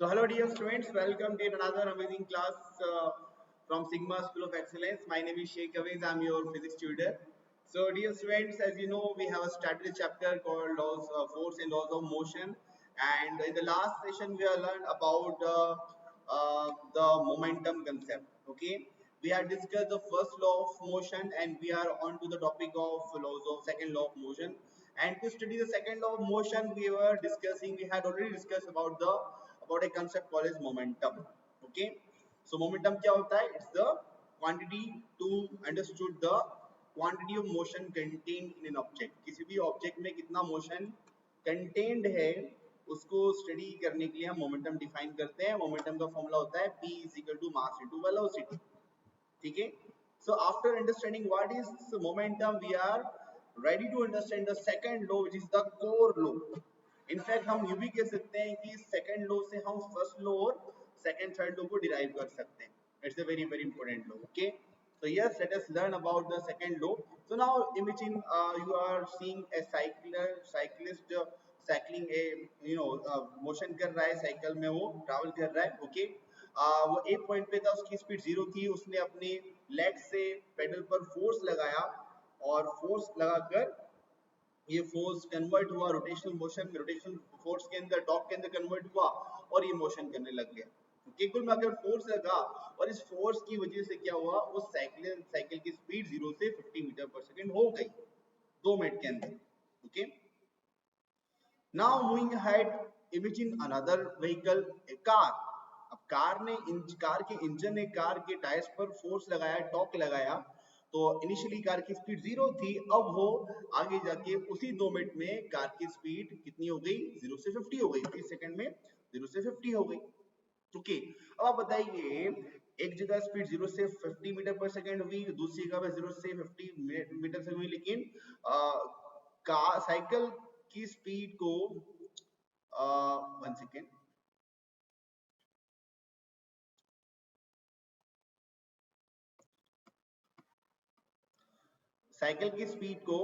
So hello dear students, welcome to another amazing class from Sigma School of Excellence. My name is Sheikh Aviz, I'm your physics tutor. So dear students, as you know, we have started a chapter called Force and Laws of Motion, and in the last session we have learned about the momentum concept. Okay, we have discussed the first law of motion and we are on to the topic of laws of second law of motion. And to study the second law of motion, we had already discussed about a concept called as momentum. Okay, so momentum क्या होता है? It's the quantity to understood the quantity of motion contained in an object. किसी भी object में कितना motion contained है उसको study करने के लिए हम मोमेंटम डिफाइन करते हैं. मोमेंटम का फॉर्मूला होता है p is equal to mass into velocity. ठीक है. So after understanding what is momentum, we are ready to understand the second law, which is the core law. In fact हम ये भी कह सकते हैं कि सेकंड लॉ से हम फर्स्ट लॉ और सेकंड थर्ड लॉ को डिराइव कर सकते हैं. It's a very very important law. Okay, so yes, let us learn about the second law. So now imagine you are seeing a cyclist cycling a motion कर रहा है, cycle में वो travel कर रहा है. ओके, वो एक पॉइंट पे था, उसकी स्पीड 0 थी. उसने अपने लेग से पेडल पर फोर्स लगाया और फोर्स लगाकर ये फोर्स कन्वर्ट हुआ रोटेशनल मोशन में, रोटेशनल फोर्स के अंदर टॉर्क के अंदर कन्वर्ट हुआ और ये मोशन करने लग गया. ओके, कुल मिलाकर फोर्स लगा और इस फोर्स की वजह से क्या हुआ, वो साइकिल की स्पीड 0 से 50 मीटर पर सेकंड हो गई 2 मिनट के अंदर. Okay, now moving ahead, imagine another vehicle, a car. अब कार के इंजन ने कार के टायर्स पर फोर्स लगाया, टॉर्क लगाया. तो इनिशियली कार की स्पीड 0 थी. अब वो आगे जाके उसी 2 मिनट में कार की स्पीड कितनी हो गई, 0 से 50 हो गई. 30 सेकंड में 0 से 50 हो गई. ओके, अब आप बताइए, एक जगह स्पीड 0 से 50 मीटर पर सेकंड हुई, दूसरी जगह पे 0 से 50 मीटर से हुई, लेकिन कार साइकिल की स्पीड को 1 सेकेंड, साइकिल की स्पीड को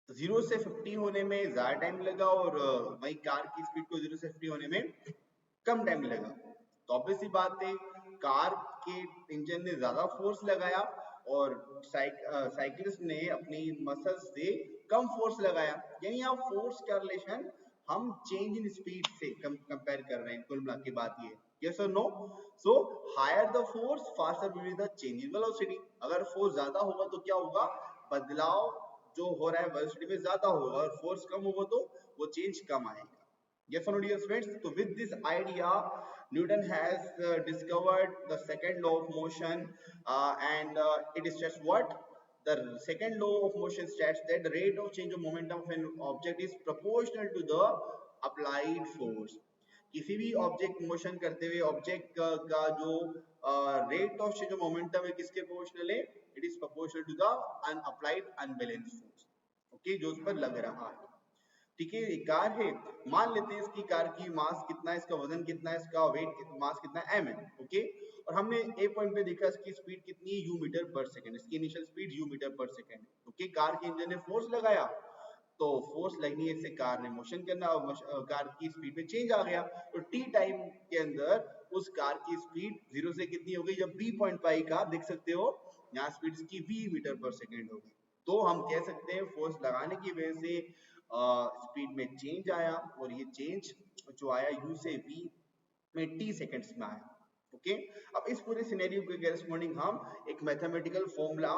0 से 50 होने में ज्यादा टाइम लगा और वही कार की स्पीड को 0 से 50 होने में कम टाइम लगा. तो ऑब्वियस सी बात है, कार के इंजन ने ज्यादा फोर्स लगाया और साइकिलिस्ट ने अपनी मसल्स से कम फोर्स लगाया. यानी यहाँ फोर्स का रिलेशन हम चेंज इन स्पीड से कंपेयर कर रहे हैं. कुल मिला के बात ये, यस और no. So higher the force faster will be the change in velocity. अगर फोर्स ज्यादा होगा तो क्या होगा, बदलाव जो हो रहा है वेलोसिटी में ज्यादा होगा, और फोर्स कम होगा तो वो चेंज कम आएगा. Yes or no, dear friends? So with this idea, Newton has discovered the second law of motion, and it states what? The second law of motion states that the rate of change of momentum of an object is proportional to the applied force. किसी भी object motion करते हुए object का जो rate of change of momentum है किसके proportional है? It is proportional to the unapplied unbalanced force. Okay, जो उस पर लग रहा है. ठीक है, एक कार है, मान लेते हैं इसकी कार की मास कितना है, इसका वजन कितना है, इसका वेट मास कितना है, m है. ओके, और हमने ए पॉइंट पे देखा इसकी स्पीड कितनी है, u मीटर पर सेकंड. इसकी इनिशियल स्पीड u मीटर पर सेकंड. ओके, कार के इंजन ने फोर्स लगाया, तो फोर्स लगने से कार ने मोशन करना, कार की स्पीड में चेंज आ गया. तो टी टाइम के अंदर उस कार की स्पीड 0 से कितनी हो गई, जब बी पॉइंट पे आई कार, देख सकते हो यहाँ स्पीड इसकी v मीटर पर सेकंड हो गई. तो हम कह सकते हैं फोर्स लगाने की वजह से स्पीड में चेंज आया, और ये चेंज जो आया u से v में t सेकंड्स में आया. ओके, अब इस पूरे सिनेरियो के करेस्पॉन्डिंग हम एक मैथमेटिकल फॉर्मूला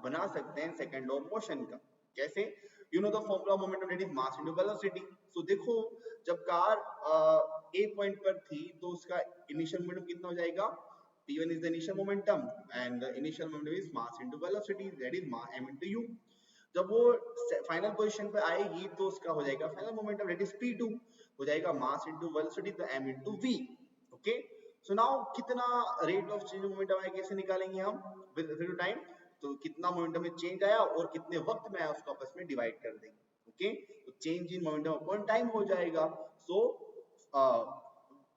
बना सकते हैं सेकंड लॉ ऑफ मोशन का. कैसे? You know the formula of momentum, that is mass into velocity. So देखो, जब कार ए पॉइंट पर थी तो उसका इनिशियल मोमेंटम कितना हो जाएगा, p1 is the initial momentum and the initial momentum is mass into velocity, that is m into u. जब वो फाइनल पोजीशन पे आएगी तो उसका हो जाएगा final momentum, that is p2, हो जाएगा मास इनटू वेलोसिटी, तो m into v. Okay, so now कितना रेट ऑफ चेंज मोमेंटम आया, कैसे निकालेंगे हम विद टाइम. तो कितना मोमेंटम में चेंज आया और कितने वक्त में आया उसको आपस में डिवाइड कर देंगे. ओके, तो change in momentum upon time हो जाएगा. सो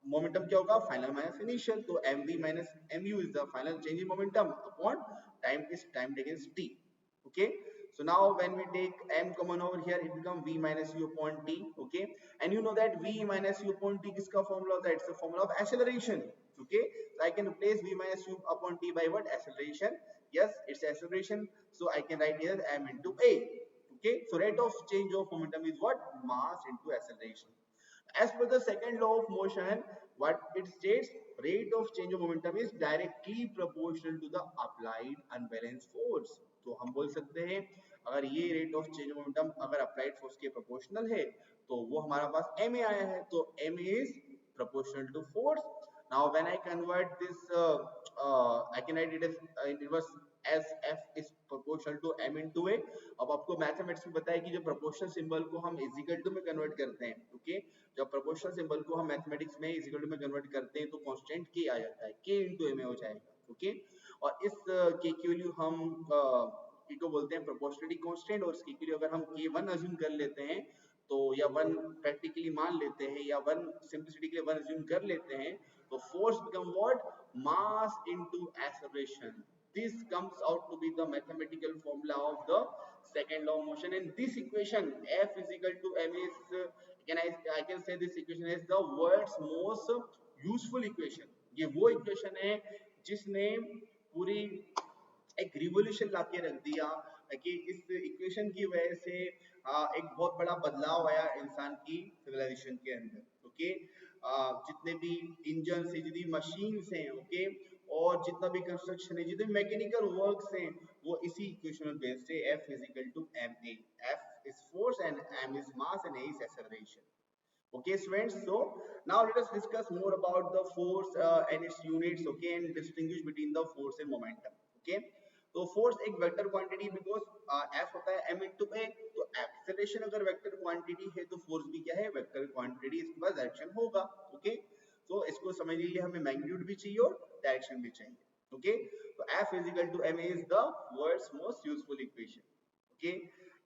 मोमेंटम क्या होगा, फाइनल माइनस इनिशियल. तो mv minus mu is the final change in momentum upon time, is time taken t. Okay, So now when we take m common over here, it becomes v minus u upon t. Okay, and you know that v minus u upon t किसका formula होता है? It's the formula of acceleration. Okay, so I can replace v minus u upon t by what? Acceleration. Yes, it's acceleration. So I can write here m into a. Okay, so rate of change of momentum is what? Mass into acceleration. As per the second law of motion, what it states, rate of change of momentum is directly proportional to the applied unbalanced force. तो हम बोल सकते हैं अगर ये rate of change of momentum अगर applied force के proportional है तो वो हमारा पास ma आया है, तो ma is proportional to force. Now when I convert this I can write it as inverse as f is proportional to m into a. अब आपको मैथमेटिक्स में पता है कि जो प्रोपोर्शनल सिंबल को हम इजिकल टू में कन्वर्ट करते हैं, ओके, जब प्रोपोर्शनल सिंबल को हम मैथमेटिक्स में इजिकल टू में कन्वर्ट करते हैं तो कांस्टेंट k आ जाता है, k into m हो जाएगा, ओके, और इस k की वैल्यू हम को बोलते हैं प्रोपोर्शनलिटी कांस्टेंट, और इसकी वैल्यू अगर हम k1 अज्यूम कर लेते हैं तो या 1 प्रैक्टिकली मान लेते हैं या 1 सिंपलिसिटी के लिए 1 अज्यूम कर लेते हैं, तो force become what? Mass into acceleration. This comes out to be the mathematical formula of the second law of motion, and this equation F is equal to m is I can say this equation is the world's most useful equation. ये वो equation है जिसने पूरी एक revolution लाके रख दिया कि इस इक्वेशन की वजह से एक बहुत बड़ा बदलाव आया इंसान की सिविलाइजेशन के अंदर, ओके, जितने भी इंजन है, जितनी मशीन्स हैं, ओके, और जितना भी कंस्ट्रक्शन है, जितने मैकेनिकल वर्क्स हैं, वो इसी इक्वेशन में बेस्ड है. F is equal to ma. F is force and m is mass and a is acceleration. Okay students, so now let us discuss more about the force and its units, okay, and distinguish between the force and momentum. Okay, तो force एक vector quantity, because F होता है m into a, तो acceleration अगर vector quantity है तो force भी क्या है? वेक्टर क्वांटिटी, इसके पास डायरेक्शन होगा. ओके, तो इसको समझ लीजिए, हमें मैग्नीट्यूड भी चाहिए और डायरेक्शन भी चाहिए. ओके, तो F is equal to ma is the world's most useful equation. Okay,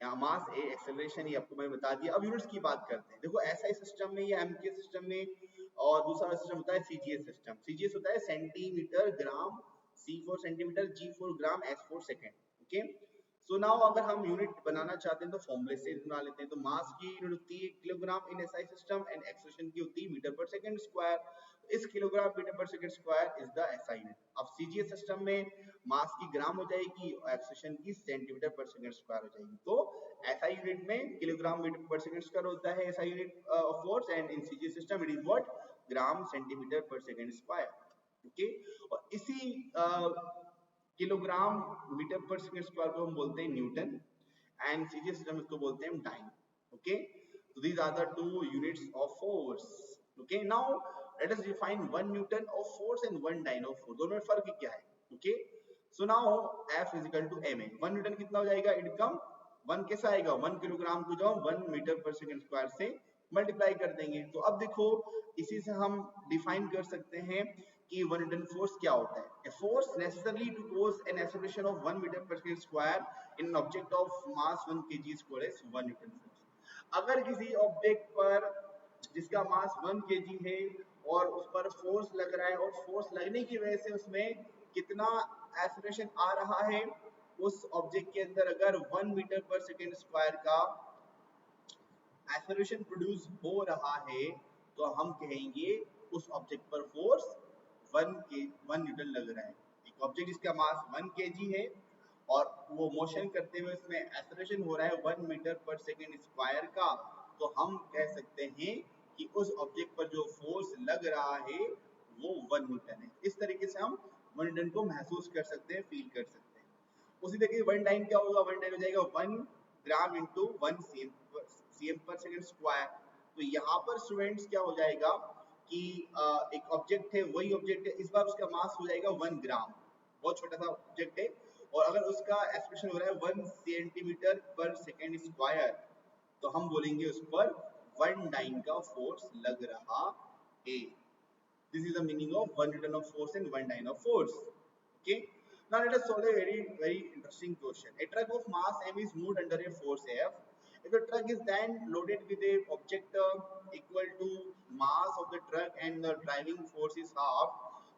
यहाँ मास ए एक्सेलरेशन ये आपको मैंने बता दिया. अब यूनिट्स की बात करते हैं. देखो एसआई सिस्टम में या एमके सिस्टम में, और दूसरा सिस्टम होता है सीजीएस सिस्टम. सीजीएस होता है centimetre gram, C for centimetre, G for gram, S for second. Okay, so now अगर हम यूनिट बनाना चाहते हैं तो फॉर्मूले से बना लेते हैं. तो मास की यूनिट होती है kilogram in SI system and acceleration की होती है मीटर पर सेकंड स्क्वायर. इस किलोग्राम मीटर पर second square is the SI unit. अब सीजीएस सिस्टम में मास की ग्राम हो जाएगी और एक्सेलरेशन की सेंटीमीटर पर सेकंड स्क्वायर हो जाएगी. तो एसआई यूनिट में किलोग्राम मीटर पर सेकंड स्क्वायर होता है SI unit of force, and in CGS system it is what? Gram centimetre पर सेकंड स्क्वायर. ओके, और इसी किलोग्राम मीटर पर सेकंड स्क्वायर को हम बोलते हैं न्यूटन, एंड सीजीएस सिस्टम इसको बोलते हैं dyne. Okay, so these are the two units of force. Okay, now let us define 1 newton of force and 1 dyne of force. दोनों में फर्क क्या है? Okay, so now F is equal to ma. 1 Newton कितना हो जाएगा? It become 1 कैसा आएगा? 1 किलोग्राम को जो 1 मीटर पर सेकंड स्क्वायर से मल्टीप्लाई कर देंगे. तो अब देखो, इसी से हम डिफाइन कर सकते हैं कि 1 न्यूटन फोर्स क्या होता है. A force necessarily to cause an acceleration of 1 meter per second square in an object of mass 1 kg square is 1 newton force. अगर किसी ऑब्जेक्ट पर जिसका मास 1 kg है और उस पर फोर्स लग रहा है, और फोर्स लगने की वजह से उसमें कितना एक्सेलरेशन आ रहा है, उस ऑब्जेक्ट के अंदर अगर 1 मीटर पर सेकंड स्क्वायर का एक्सेलरेशन प्रोड्यूस हो रहा है, तो हम कहेंगे उस ऑब्जेक्ट पर फोर्स 1 न्यूटन लग रहा है. एक ऑब्जेक्ट जिसका मास 1 kg है और वो मोशन करते हुए उसमें एक्सेलरेशन हो रहा है 1 मीटर पर सेकंड स्क्वायर का, तो हम कह सकते हैं कि उस ऑब्जेक्ट पर जो फोर्स लग रहा है वो 1 न्यूटन है. इस तरीके से हम 1 न्यूटन को महसूस कर सकते हैं, फील कर सकते हैं. उसी तरीके 1 डाइन क्या होगा? 1 डाइन हो जाएगा 1 ग्राम इंटू 1 cm पर सेकंड स्क्वायर. तो यहाँ पर स्टूडेंट्स क्या हो जाएगा कि एक ऑब्जेक्ट है, वही ऑब्जेक्ट है, इस बार उसका मास हो जाएगा 1 ग्राम, बहुत छोटा सा ऑब्जेक्ट है, और अगर उसका एक्सप्रेशन हो रहा है 1 सेंटीमीटर पर सेकंड स्क्वायर, तो हम बोलेंगे उस पर 1 डाइन का फोर्स लग रहा है. This is the meaning of 1 newton of force and 1 dyne of force. Okay. Now let us solve a very interesting question. A truck of mass m is moved under a force F. If the truck is then loaded with a object equal to mass of the truck and the driving force is half,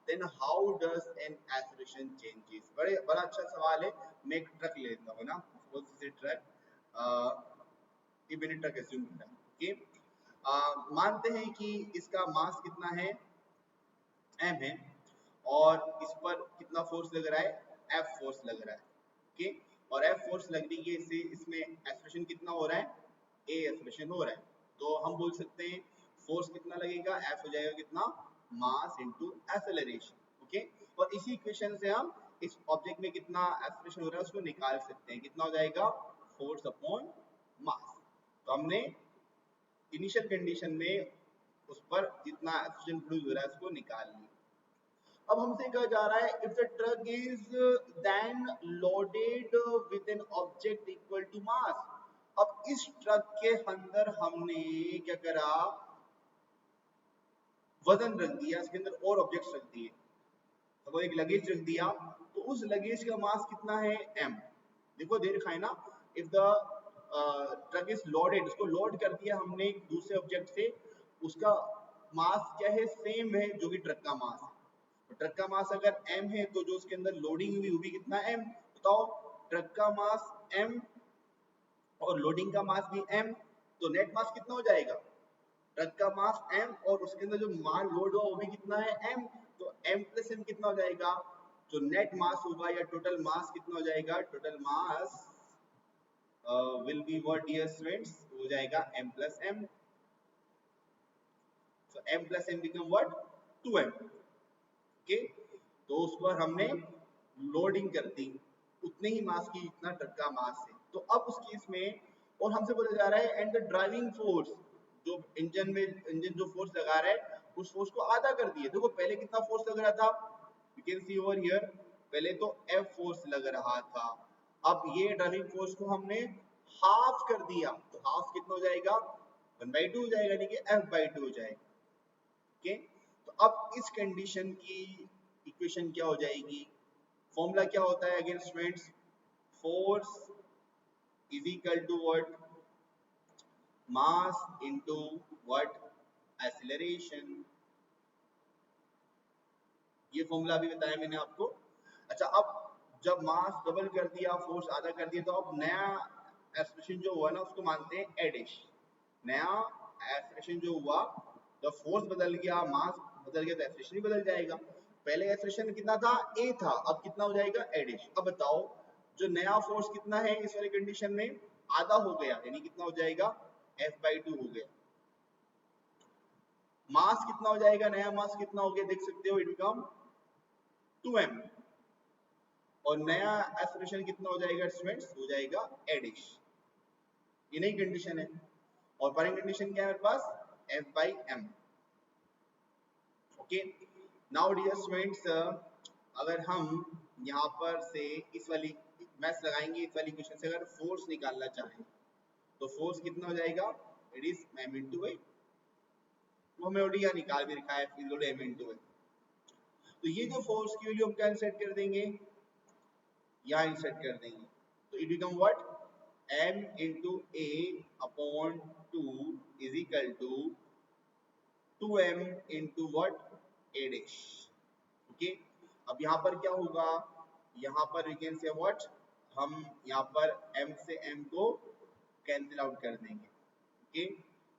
then how does an acceleration changes? बड़ा अच्छा सवाल है. मैं एक truck लेता हूँ ना, suppose this is truck, ये मैंने ट्रक एज्यूम किया, ओके। मानते हैं कि इसका मास कितना है, m है, और इस पर कितना फोर्स लग रहा है, F फोर्स लग रहा है, ओके। और F फोर्स लगने की से इसमें एक्सेलरेशन कितना हो रहा है, A एक्सेलरेशन हो रहा है। तो हम बोल सकते हैं फोर्स कितना लगेगा, F हो जाएगा कितना, मास इनटू एक्सेलरेशन, ओके। और इसी इक्वेशन से हम इस ऑब्जेक्ट में कितना एक्सेलरेशन हो रहा है उसको निकाल सकते हैं, कितना हो जाएगा, फोर्स अपॉन मास। तो हमने इनिशियल कंडीशन में उस पर जितना एक्सेलरेशन प्रोड्यूस हो रहा है उसको निकाल लिया। अब हमसे कहा जा रहा है if the truck is then loaded with an object equal to mass. अब इस ट्रक के अंदर हमने क्या करा, वजन रख दिया, इसके अंदर और ऑब्जेक्ट्स रख दिए, तो एक लगेज रख दिया, तो उस लगेज का मास कितना है, m। देखो दे रखा है ना, if the truck is loaded, उसको लोड कर दिया हमने एक दूसरे ऑब्जेक्ट से, उसका मास क्या है, सेम है जो कि ट्रक का मास है। तो ट्रक का मास अगर m है तो जो उसके अंदर लोडिंग हुई वो भी कितना m। बताओ, ट्रक का मास m और लोडिंग का मास भी m, तो नेट मास कितना हो जाएगा, ट्रक का मास m और उसके अंदर जो माल लोड हुआ वो भी कितना है m, तो m प्लस m कितना हो जाएगा, जो नेट मास होगा या टोटल मास कितना हो जाएगा, total mass will be what dear students, हो जाएगा m plus m। so m plus m become what, 2m, okay. तो उस पर हमने लोडिंग कर दी उतने ही मास की जितना ट्रक का मास है। तो अब उस केस में और हमसे बोला जा रहा है एंड द ड्राइविंग फोर्स, जो इंजन जो फोर्स लगा रहा है उस फोर्स को आधा कर दिए। देखो पहले कितना फोर्स लग रहा था, you can see over here, पहले तो F फोर्स लग रहा था, अब ये ड्राइविंग फोर्स को हमने हाफ कर दिया, तो हाफ कितना हो जाएगा, 1/2 हो जाएगा, यानी कि F/2 हो जाएगा, ओके। तो अब इस कंडीशन की इक्वेशन क्या हो जाएगी, फॉर्मूला क्या होता है again students, force is equal to what, mass into what, acceleration. ये फॉर्मूला अभी बताया मैंने आपको। अच्छा, अब जब मास डबल कर दिया, फोर्स आधा कर दिया, तो अब नया एक्सप्रेशन जो हुआ ना उसको मानते हैं एडिश। नया एक्सप्रेशन जो हुआ, जब फोर्स बदल गया, मास बदल गया, तो एक्सप्रेशन भी बदल जाएगा। पहले एक्सप्रेशन कितना था, ए था, अब कितना हो जाएगा, एडिश। अब बताओ जो नया फोर्स कितना है इस वाली कंडीशन में, आधा हो गया, यानी कितना हो जाएगा, F/2 हो गया। मास कितना हो जाएगा, नया मास कितना हो गया, देख सकते हो, इट बिकम 2m, और नया एक्सप्रेशन कितना हो जाएगा स्टूडेंट्स, हो जाएगा एडिश। ये नई कंडीशन है, और पहली कंडीशन क्या है मेरे पास, F/m, okay. Now dear students, अगर हम यहाँ पर से इस वाली मैथ्स लगाएंगे, इस वाली क्वेश्चन से अगर फोर्स निकालना चाहें तो फोर्स कितना हो जाएगा, it is m into a, वो हमें ऑलरेडी यहाँ निकाल भी रखा है, इज m into a। तो ये जो फोर्स की वैल्यू हम क्या इंसर्ट कर देंगे, यहाँ इंसर्ट कर देंगे, तो it become what, m into a upon 2 is equal to 2m into what, a dash, okay. अब यहाँ पर क्या होगा, यहाँ पर we can say what, हम यहाँ पर m से m को कैंसिल आउट कर देंगे, ओके,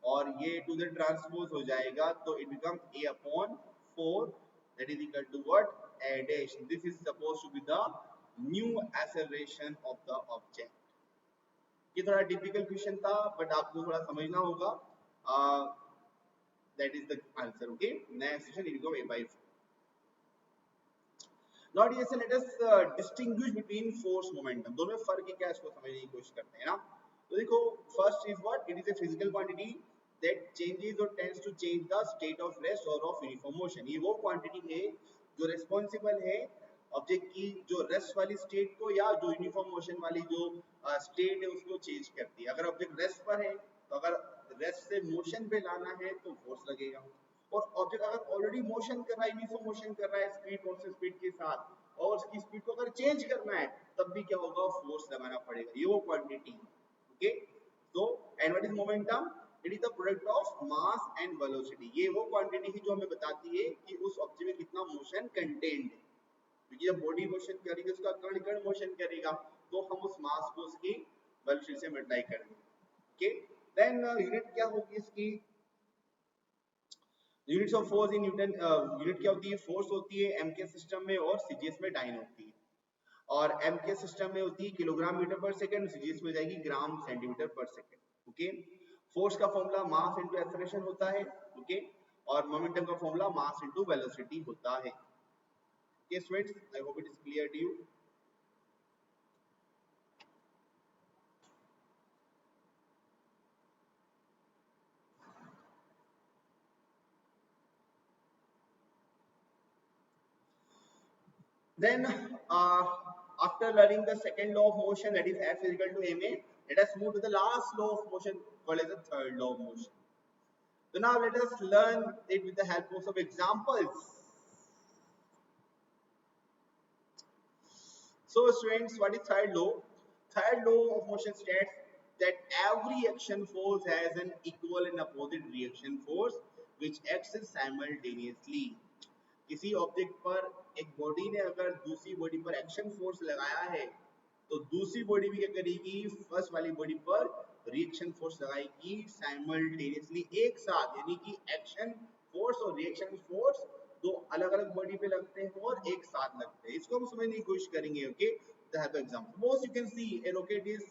और ये टू द ट्रांसपोज हो जाएगा, तो it become a upon 4 that is equal to what, a dash। this is supposed to be the new acceleration of the object। ये थोड़ा डिफिकल्ट क्वेश्चन था, बट आपको थोड़ा समझना होगा, that is the answer, okay। next question it become a/4। now dear sir, let us distinguish between force momentum, दोनों में फर्क क्या है इसको समझने की कोशिश करते हैं ना। तो देखो first is what, it is a physical quantity that changes or tends to change the state of rest or of uniform motion। ये वो क्वांटिटी है जो रिस्पॉन्सिबल है ऑब्जेक्ट की जो रेस्ट वाली स्टेट को या जो यूनिफॉर्म मोशन वाली जो स्टेट है उसको चेंज करती है। अगर ऑब्जेक्ट रेस्ट पर है तो अगर रेस्ट से मोशन पे लाना है तो फोर्स लगेगा, और ऑब्जेक्ट अगर ऑलरेडी मोशन कर रहा है, यूनिफॉर्म मोशन कर रहा है स्पीड, कांस्टेंट स्पीड के साथ, और उसकी स्पीड को अगर चेंज करना है तब भी क्या होगा, फोर्स लगाना पड़ेगा। ये वो क्वांटिटी, ओके। तो and what is momentum, it is the product of mass and velocity. ये वो क्वांटिटी है जो हमें बताती है कि उस ऑब्जेक्ट में कितना मोशन कंटेन्ड है, क्योंकि जब बॉडी मोशन करेगी उसका कण कण मोशन करेगा, तो हम उस मास को उसकी वेलोसिटी से मल्टीप्लाई कर देंगे। ओके, देन यूनिट क्या होगी इसकी, units of force in newton, unit क्या होती है, फोर्स होती है एम के सिस्टम में और सीजीएस में डाइन होती है, और एम के सिस्टम में होती है किलोग्राम मीटर पर सेकंड, सीजीएस में जाएगी ग्राम सेंटीमीटर पर सेकंड। ओके, फोर्स का फॉर्मूला मास इनटू एक्सेलरेशन होता है। ओके, और मोमेंटम का फॉर्मूला मास इनटू वेलोसिटी होता है। Okay students, I hope it is clear to you. Then, after learning the second law of motion, that is F is equal to ma, let us move to the last law of motion called as the third law of motion. So now let us learn it with the help of some examples. So students, what is third law? Third law of motion states that every action force has an equal and opposite reaction force which acts simultaneously. किसी object पर एक body ने अगर दूसरी body पर action force लगाया है तो दूसरी बॉडी भी क्या करेगी, फर्स्ट वाली बॉडी पर रिएक्शन फोर्स लगाएगी साइमल्टेनियसली, एक साथ, यानी कि एक्शन फोर्स और रिएक्शन फोर्स दो अलग अलग बॉडी पे लगते हैं और एक साथ लगते हैं। इसको हम समझने की कोशिश करेंगे। Okay, the help example, suppose you can see A rocket is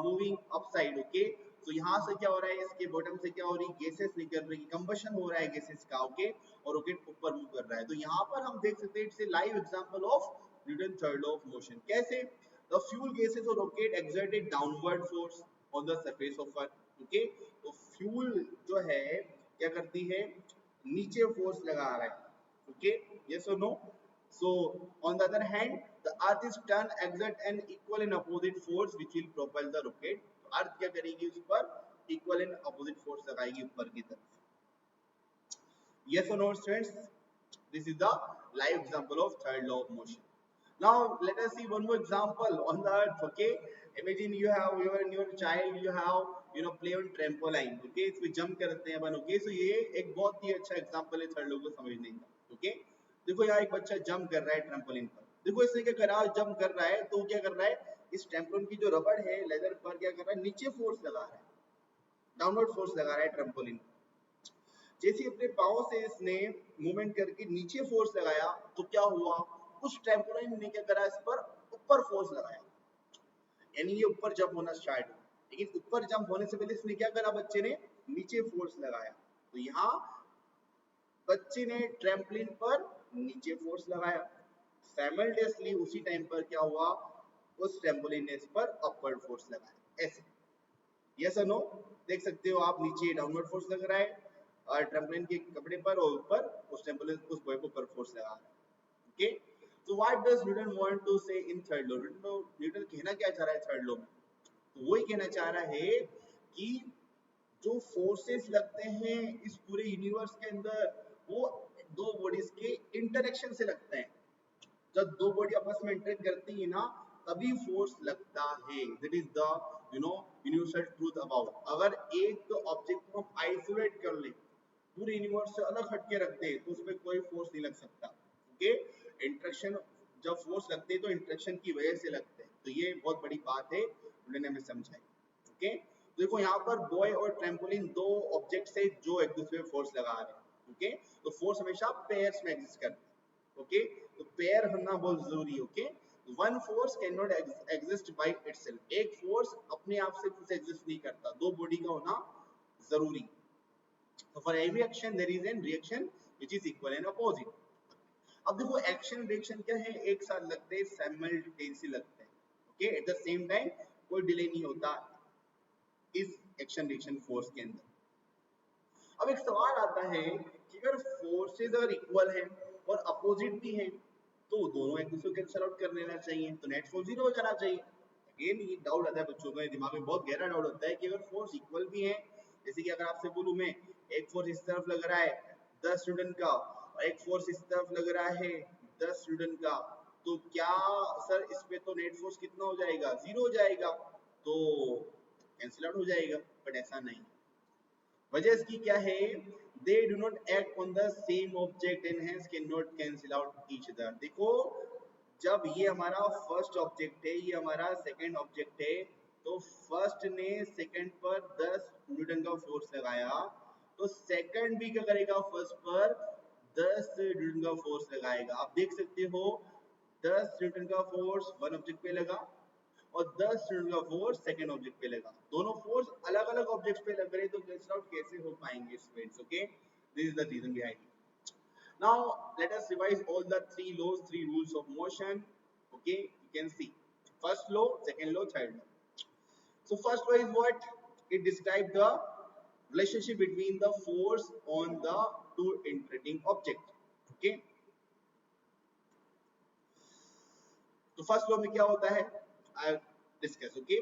moving upside. Okay, तो यहाँ से क्या हो रहा है, इसके बॉटम से क्या हो रही है, गैसेस निकल रही है, कंबशन हो रहा है गैसेस का। ओके, और रॉकेट ऊपर मूव कर रहा है। तो यहाँ पर हम देख सकते हैं it's a live example of Newton third law of motion. कैसे, द फ्यूल गैसेस और rocket exerted downward force on the surface of earth. Okay, तो फ्यूल जो है क्या करती है, नीचे फोर्स लगा रहा है। ओके, यस और no. So on the other hand, the earth is turned exert an equal and opposite force which will propel the rocket. तो अर्थ क्या करेगी, उस पर इक्वल एंड अपोजिट फोर्स लगाएगी ऊपर की तरफ। Yes or no students? This is the live example of third law of motion. Now let us see one more example on the earth. Okay, imagine you have your child, you have play on trampoline. Okay, इसमें jump करते हैं अपन। Okay, so ये एक बहुत ही अच्छा example है third law को समझने का। ओके, देखो यहाँ एक बच्चा जंप कर रहा है ट्रैम्पोलिन पर। देखो इसने क्या करा, जंप कर रहा है तो क्या कर रहा है, इस ट्रैम्पोलिन की जो रबड़ है लेदर पर क्या कर रहा है, नीचे फोर्स लगा रहा है, डाउनवर्ड फोर्स लगा रहा है ट्रैम्पोलिन। जैसे अपने पाँव से इसने मूवमेंट करके नीचे फोर्स लगाया तो क्या हुआ, उस ट्रैम्पोलिन ने क्या करा, इस पर ऊपर फोर्स लगाया, यानी ये ऊपर जंप होना स्टार्ट हुआ। लेकिन ऊपर जंप होने से पहले इसने क्या करा, बच्चे ने नीचे फोर्स लगाया। तो यहाँ बच्चे ने ट्रैम्पोलिन पर नीचे फोर्स लगाया, साइमल्टेनियसली उसी टाइम पर क्या हुआ, उस ट्रैम्पोलिन ने इस पर अपवर्ड फोर्स लगाया। ऐसे, यस और नो, देख सकते हो आप, नीचे डाउनवर्ड फोर्स लग रहा है और ट्रैम्पोलिन के कपड़े पर, और ऊपर उस ट्रैम्पोलिन उस बॉय को ऊपर फोर्स लगा रहा है। ओके, तो what does Newton want to say in third law, Newton कहना क्या चाह रहा है थर्ड लॉ में, तो वही कहना चाह रहा है कि जो फोर्सेस लगते हैं इस पूरे यूनिवर्स के अंदर, वो दो बॉडीज के इंटरेक्शन से लगते हैं। जब दो बॉडी आपस में इंटरेक्ट करती है ना, तभी फोर्स लगता है। That is the universal truth about. अगर एक ऑब्जेक्ट को हम आइसोलेट कर ले, पूरे यूनिवर्स से अलग हटके रख दे, तो उसमें कोई फोर्स नहीं लग सकता। ओके, इंटरेक्शन, जब फोर्स लगते हैं तो इंटरेक्शन की वजह से लगते हैं। तो ये बहुत बड़ी बात है, उन्होंने हमें समझाई। ओके, देखो यहाँ पर बॉय और ट्रैम्पोलिन दो ऑब्जेक्ट्स है जो एक दूसरे पे फोर्स लगा रहे हैं। ओके, तो फोर्स हमेशा पेयर्स में एग्जिस्ट करता है। ओके, तो पेयर होना बहुत जरूरी है। Okay, one force can not exist by itself, एक फोर्स अपने आप से खुद एग्जिस्ट नहीं करता, दो बॉडी का होना जरूरी। तो for every action there is an reaction which is equal and opposite. अब देखो एक्शन रिएक्शन क्या है, एक साथ लगते हैं, साइमल्टेनियसली लगते हैं। Okay, at the same time कोई डिले नहीं होता इस एक्शन रिएक्शन फोर्स के अंदर। अब एक सवाल आता है कि अगर फोर्सेस अगर इक्वल है और अपोजिट भी है, तो दोनों एक दूसरे को कैंसिल आउट कर लेना चाहिए, तो नेट फोर्स 0 हो जाना चाहिए। अगेन ये डाउट आता है बच्चों के दिमाग में, बहुत गहरा डाउट होता है कि अगर फोर्स इक्वल भी है, जैसे कि अगर आपसे बोलूं मैं, एक फोर्स इस तरफ लग रहा है 10 न्यूटन का और एक फोर्स इस तरफ लग रहा है 10 न्यूटन का, तो क्या सर इस पे तो नेट फोर्स कितना हो जाएगा, 0 हो जाएगा, तो कैंसिल आउट हो जाएगा। बट ऐसा नहीं, वजह इसकी क्या है, they do not act on the same object and hence cannot cancel out each other। देखो जब ये हमारा फर्स्ट ऑब्जेक्ट है, ये हमारा सेकंड ऑब्जेक्ट है, तो फर्स्ट ने सेकंड पर 10 न्यूटन का फोर्स लगाया, तो सेकंड भी क्या करेगा, फर्स्ट पर 10 न्यूटन का फोर्स लगाएगा। आप देख सकते हो 10 न्यूटन का फोर्स वन ऑब्जेक्ट पे लगा और 10 न्यूटन का फोर्स सेकंड ऑब्जेक्ट पे लगा। दोनों फोर्स अलग अलग ऑब्जेक्ट पे लग रहे, तो गेस आउट कैसे हो पाएंगे students. Okay, this is the reason behind. Now let us revise all the three laws, three rules of motion. Okay, you can see first law, second law, third law. So first law is what? It describes the relationship between the force on the two interacting object. Okay. तो first law में क्या होता है, I discuss. Okay,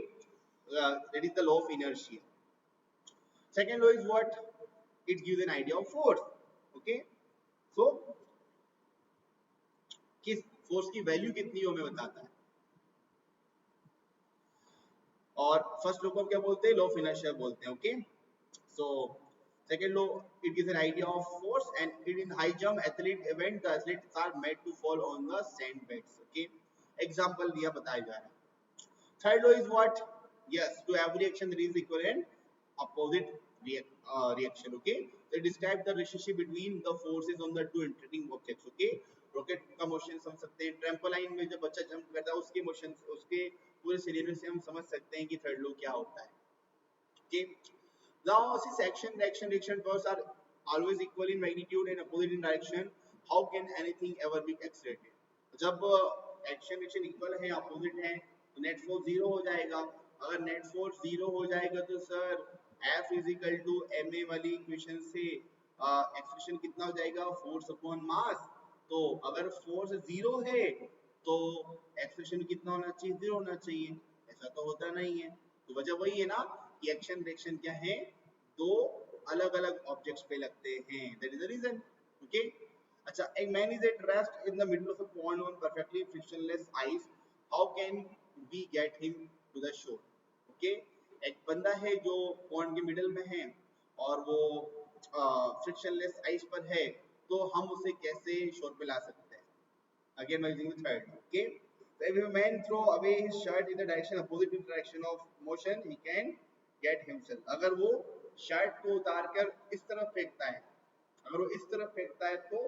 that is the law of inertia. Second law is what? It gives an idea of force. Okay, so किस force की value कितनी है हमें बताता है। और फर्स्ट लॉ को हम क्या बोलते हैं? लॉ ऑफ इनर्शिया बोलते हैं। Okay, so second law, it gives an idea of force, and it in high jump athlete event the athletes are made to fall on the sand beds. Okay, example दिया बताया जा रहा है। Third law is what? Yes, to every action there is equal and opposite reaction. Okay, so it describes the relationship between the forces on the two interacting objects. Okay, rocket का motion समझ सकते हैं, ट्रैम्पोलाइन में जब बच्चा jump करता है उसके मोशन, उसके पूरे सिनेरियो से हम समझ सकते हैं कि थर्ड लॉ क्या होता है। Okay, now since action, reaction powers are always equal in magnitude and opposite in direction, how can anything ever be accelerated? जब एक्शन रिएक्शन इक्वल है, अपोजिट है, तो नेट फोर्स जीरो हो जाएगा। अगर नेट फोर्स जीरो हो जाएगा तो sir F is equal to ma वाली इक्वेशन से एक्सप्रेशन कितना हो जाएगा? Force upon mass. तो अगर फोर्स जीरो है तो एक्सप्रेशन कितना होना चाहिए? जीरो होना चाहिए। ऐसा तो होता नहीं है, तो वजह वही है ना कि एक्शन रिएक्शन क्या है, दो अलग अलग ऑब्जेक्ट्स पे लगते हैं, that is the reason. Okay, अच्छा, a man is at rest in the middle of a pond on perfectly frictionless ice, how can we get him to the shore? Okay, एक बंदा है जो पॉन्ड के middle में है और वो फ्रिक्शनलेस आइस पर है, तो हम उसे कैसे शोर पे ला सकते हैं? Again, by using the third. Okay, so if a man throw away his shirt in the direction opposite to the direction of motion, he can get himself. अगर वो शर्ट को उतार कर इस तरफ फेंकता है, अगर वो इस तरफ फेंकता है, तो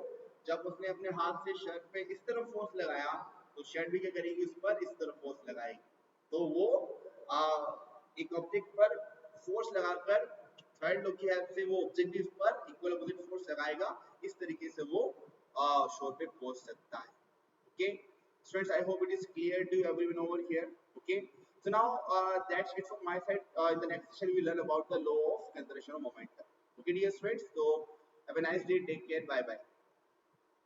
जब उसने अपने हाथ से शर्ट पे इस तरफ फोर्स लगाया, तो शर्ट भी क्या करेगी? उस पर इस तरफ फोर्स लगाएगी। तो वो एक ऑब्जेक्ट पर फोर्स लगाकर थर्ड लॉ की हेल्प से वो ऑब्जेक्टिव पर इक्वल अपोजिट फोर्स लगाएगा, इस तरीके से वो शोर पे पहुंच सकता है। Okay, students, I hope it is clear to everyone over here. Okay, so now that's it from my side. In the next session, we learn about the law of conservation of momentum. Okay, dear students, so have a nice day. Take care. Bye bye.